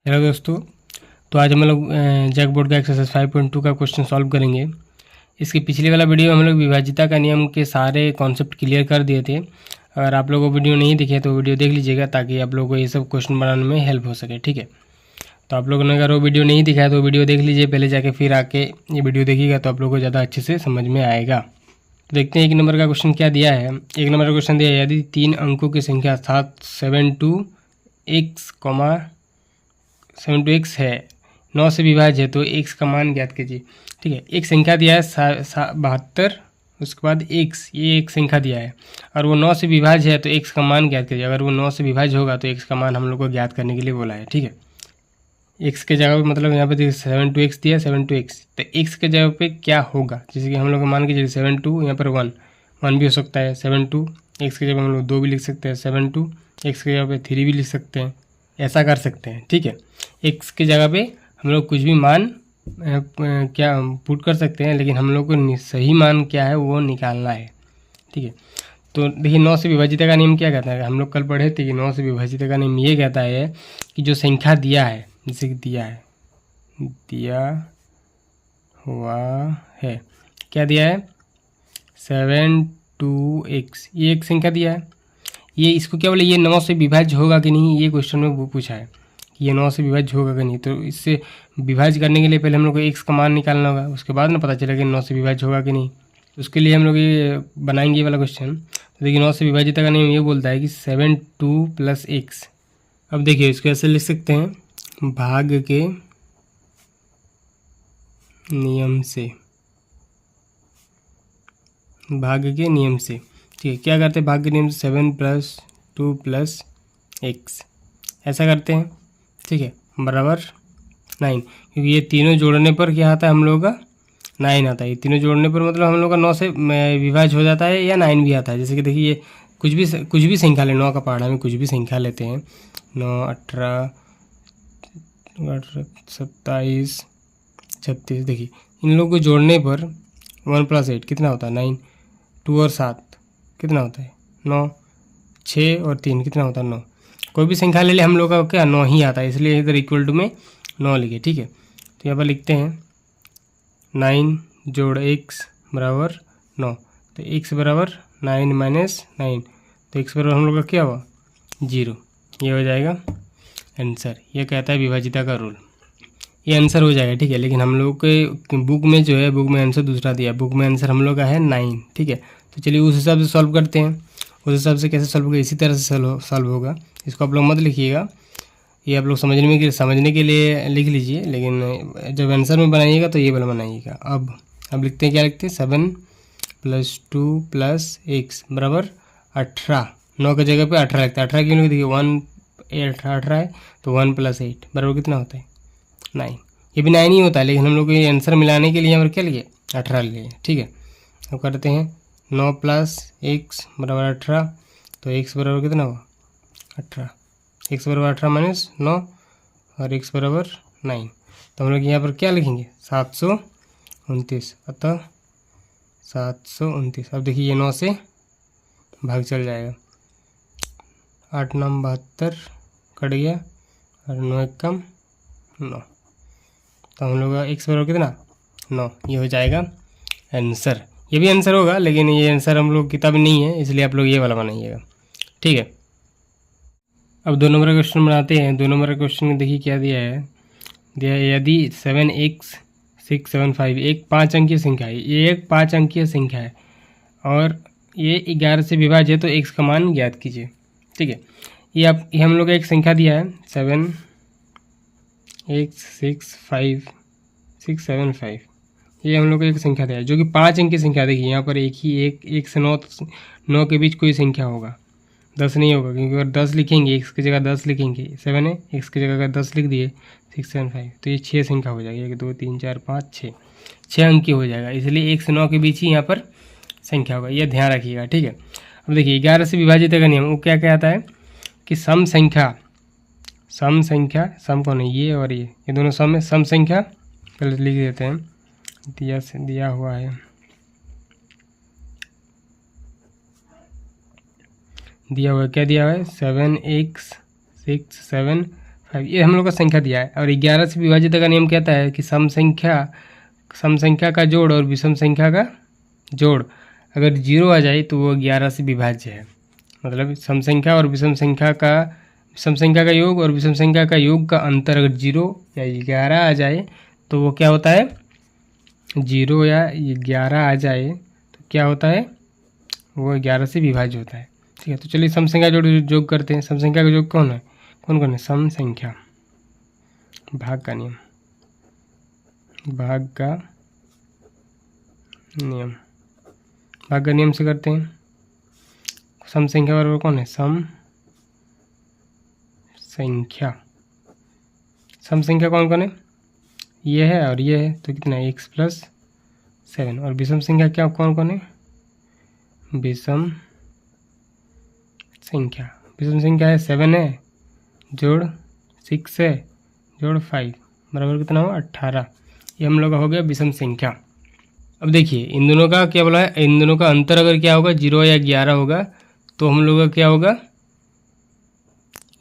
Hello दोस्तों, तो आज हम लोग जैक बोर्ड का एक्सरसाइज 5.2 का क्वेश्चन सॉल्व करेंगे। इसके पिछले वाला वीडियो हम लोग विभाजिता का नियम के सारे कॉन्सेप्ट क्लियर कर दिए थे। अगर आप लोगों को वीडियो नहीं दिखे तो वीडियो देख लीजिएगा ताकि आप लोगों को ये सब क्वेश्चन बनाने में हेल्प हो सके। ठीक है, तो आप लोगों ने अगर वो वीडियो नहीं दिखा है तो वीडियो देख लीजिए पहले जाके, फिर आके ये वीडियो देखिएगा तो आप लोगों को ज़्यादा अच्छे से समझ में आएगा। तो देखते हैं एक नंबर का क्वेश्चन क्या दिया है। एक नंबर का क्वेश्चन दिया है, यदि 3 अंकों की संख्या 7 है, 9 से विभाज्य है तो x का मान ज्ञात कीजिए। ठीक है, एक संख्या दिया है 72, उसके बाद x, ये एक संख्या दिया है और वो 9 से विभाज्य है तो x का मान ज्ञात कीजिए। अगर वो 9 से विभाज्य होगा तो x का मान हम लोग को ज्ञात करने के लिए बोला है। ठीक है, x के जगह पे मतलब यहाँ पे देखिए 7 दिया है, 7 तो x के जगह पे क्या होगा, जैसे कि हम लोग मान के चलिए 7 यहाँ पर 1 भी हो सकता है, 7 x के जगह हम लोग 2 भी लिख सकते हैं, 7 x के जगह पे 3 भी लिख सकते हैं, ऐसा कर सकते हैं। ठीक है, x के जगह पे हम लोग कुछ भी मान क्या पुट कर सकते हैं, लेकिन हम लोग को सही मान क्या है वो निकालना है। ठीक है, तो देखिए 9 से विभाजित का नियम क्या कहता है, हम लोग कल पढ़े थे कि 9 से विभाजित का नियम ये कहता है कि जो संख्या दिया है, जैसे कि दिया हुआ है, क्या दिया है 7 ये एक संख्या दिया है, ये इसको क्या बोले, ये 9 से विभाज्य होगा कि नहीं, ये क्वेश्चन में वो पूछा है कि ये 9 से विभाज्य होगा कि नहीं। तो इससे विभाज्य करने के लिए पहले हम लोग को x का मान निकालना होगा, उसके बाद ना पता चलेगा 9 से विभाज्य होगा कि नहीं। उसके लिए हम लोग ये बनाएंगे ये वाला क्वेश्चन। तो देखिए 9 से विभाजित का नियम ये बोलता है कि 7 + x। अब देखिए इसको ऐसे लिख सकते हैं, भाग के नियम से, ठीक है, क्या करते हैं भाग के नियम से 7 + 2 + x ऐसा करते हैं। ठीक है, बराबर 9, क्योंकि ये तीनों जोड़ने पर क्या आता है हम लोगों का 9 आता है। ये तीनों जोड़ने पर मतलब हम लोग का 9 से विभाज्य हो जाता है या 9 भी आता है। जैसे कि देखिए ये कुछ भी संख्या ले, 9 का पहाड़ा में कुछ भी संख्या लेते हैं, 9, 18, 27, 36, देखिए इन लोगों को जोड़ने पर 1 + 8 कितना होता है 9, 2 और 7 कितना होता है 9, 6 और 3 कितना होता है 9। कोई भी संख्या ले ले हम लोग का क्या 9 ही आता है, इसलिए इधर इक्वल टू में 9 लिखे। ठीक है, तो यहाँ पर लिखते हैं 9 + x बराबर 9, तो x बराबर 9 - 9, तो x बराबर हम लोग का क्या हुआ 0। ये हो जाएगा आंसर। ये कहता है विभाजिता का रूल, ये आंसर हो जाएगा। ठीक है, लेकिन हम लोग के बुक में जो है, बुक में आंसर दूसरा दिया, बुक में आंसर हम लोग का है 9। ठीक है, तो चलिए उस हिसाब से सॉल्व करते हैं। उस हिसाब से कैसे सॉल्व होगा, इसी तरह से सॉल्व होगा। इसको आप लोग मत लिखिएगा, ये आप लोग समझने के लिए लिख लीजिए, लेकिन जब आंसर में बनाइएगा तो ये वाला बनाइएगा। अब लिखते हैं, क्या लिखते हैं 7 + 2 + x बराबर 18। 9 की जगह पे 18 लगता है, 18 क्यों लिख देखिए 1 18 है तो 1 + 8 बराबर कितना होता है 9। ये भी 9 ही होता है, लेकिन हम लोग को ये आंसर मिलाने के लिए यहाँ पर क्या लिए 18 लिए। ठीक है, अब करते हैं 9 + x बराबर 18, तो x बराबर कितना हुआ 18, x बराबर 18 - 9 और x बराबर 9। तो हम लोग यहाँ पर क्या लिखेंगे 729, अतः 729। अब देखिए ये 9 से भाग चल जाएगा, 8 9 72 कट गया और 9 1 कम 9, तो हम लोग का x बराबर कितना 9। ये हो जाएगा आंसर। ये भी आंसर होगा, लेकिन ये आंसर हम लोग किताब में नहीं है, इसलिए आप लोग ये वाला बनाइएगा। ठीक है, अब 2 नंबर का क्वेश्चन बनाते हैं। 2 नंबर का क्वेश्चन में देखिए क्या दिया है, यदि 7x 675 एक 5 अंकीय संख्या है, ये एक 5 अंकीय संख्या है और ये 11 से विभाज्य है तो x का मान ज्ञात कीजिए। ठीक है, ये हम लोग का एक संख्या दिया है 7x 675, ये हम लोग को एक संख्या दिया है जो कि 5 अंक की संख्या। देखिए यहाँ पर एक से 9 के बीच कोई संख्या होगा, 10 नहीं होगा, क्योंकि अगर 10 लिखेंगे x की जगह 10 लिखेंगे, 7 है, x की जगह अगर 10 लिख दिए 675 तो ये 6 संख्या हो जाएगी, 1 2 3 4 5 6 अंक की हो जाएगा, इसलिए 1 से 9 के बीच ही यहाँ पर संख्या होगा, यह ध्यान रखिएगा। ठीक है, अब देखिए 11 से विभाजित का नियम वो क्या कहता है कि सम सम कौन है, ये और ये दोनों सम है, सम संख्या पहले लिख देते हैं, दिया हुआ है, क्या दिया हुआ है 7x 675 5, ये हम लोग का संख्या दिया है। और 11 से विभाजित का नियम कहता है कि सम संख्या का जोड़ और विषम संख्या का जोड़ अगर 0 आ जाए तो वो 11 से विभाज्य है। मतलब सम संख्या और विषम संख्या का योग और विषम संख्या का योग का अंतर अगर 0 या 11 आ जाए तो वो क्या होता है, 0 या 11 आ जाए तो क्या होता है, वो 11 से विभाज्य होता है। ठीक है, तो चलिए सम संख्या जोड़ करते हैं। सम संख्या का योग कौन कौन है, सम संख्या, भाग का नियम, भाग का नियम से करते हैं। सम संख्या बराबर कौन है, सम संख्या कौन कौन है, ये है और ये है, तो कितना है, x+7। और विषम संख्या क्या कौन कौन है, विषम संख्या है 7 है जोड़ 6 है जोड़ 5 बराबर कितना हुआ, 18। ये हम लोग का हो गया विषम संख्या। अब देखिए इन दोनों का क्या बोला है, इन दोनों का अंतर अगर क्या होगा, 0 या 11 होगा तो हम लोग का क्या होगा,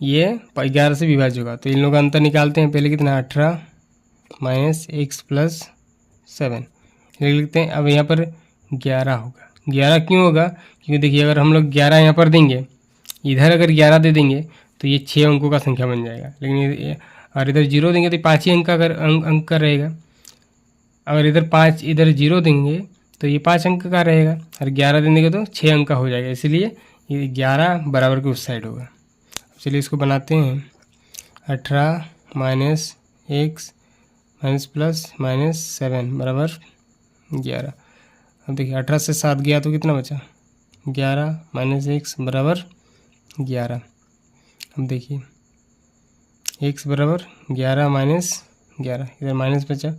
ये 11 से विभाज्य होगा। तो इन लोगों का अंतर निकालते हैं। पहले कितना, 18 माइनस x+7 लिखते हैं। अब यहाँ पर 11 होगा। 11 क्यों होगा, क्योंकि देखिए अगर हम लोग 11 यहाँ पर देंगे, इधर अगर 11 दे देंगे तो ये 6 अंकों का संख्या बन जाएगा। लेकिन और इधर 0 देंगे तो 5 ही अंक का रहेगा। अगर इधर 5 इधर 0 देंगे तो ये 5 अंक का रहेगा, और 11 देंगे तो 6 अंक का हो जाएगा। इसलिए ये 11 बराबर के उस साइड होगा। चलिए इसको बनाते हैं। 18 माइनस x माइनस 7 बराबर 11। अब देखिए 18 से 7 गया तो कितना बचा, 11 माइनस x बराबर 11। अब देखिए x बराबर 11 माइनस 11, इधर माइनस बचा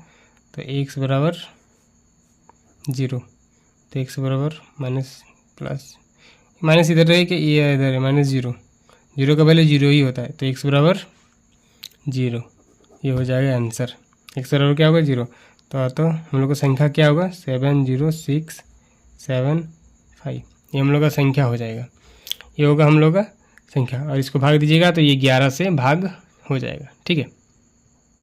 तो x बराबर 0, तो x बराबर माइनस इधर रहे कि ये इधर है -0, 0 का पहले 0 ही होता है, तो x बराबर 0, ये हो जाएगा आंसर। x बराबर क्या होगा, 0। तो हम लोग का संख्या क्या होगा, 70675, ये हम लोग का संख्या हो जाएगा। ये होगा हम लोग का संख्या, और इसको भाग दीजिएगा तो ये 11 से भाग हो जाएगा। ठीक है।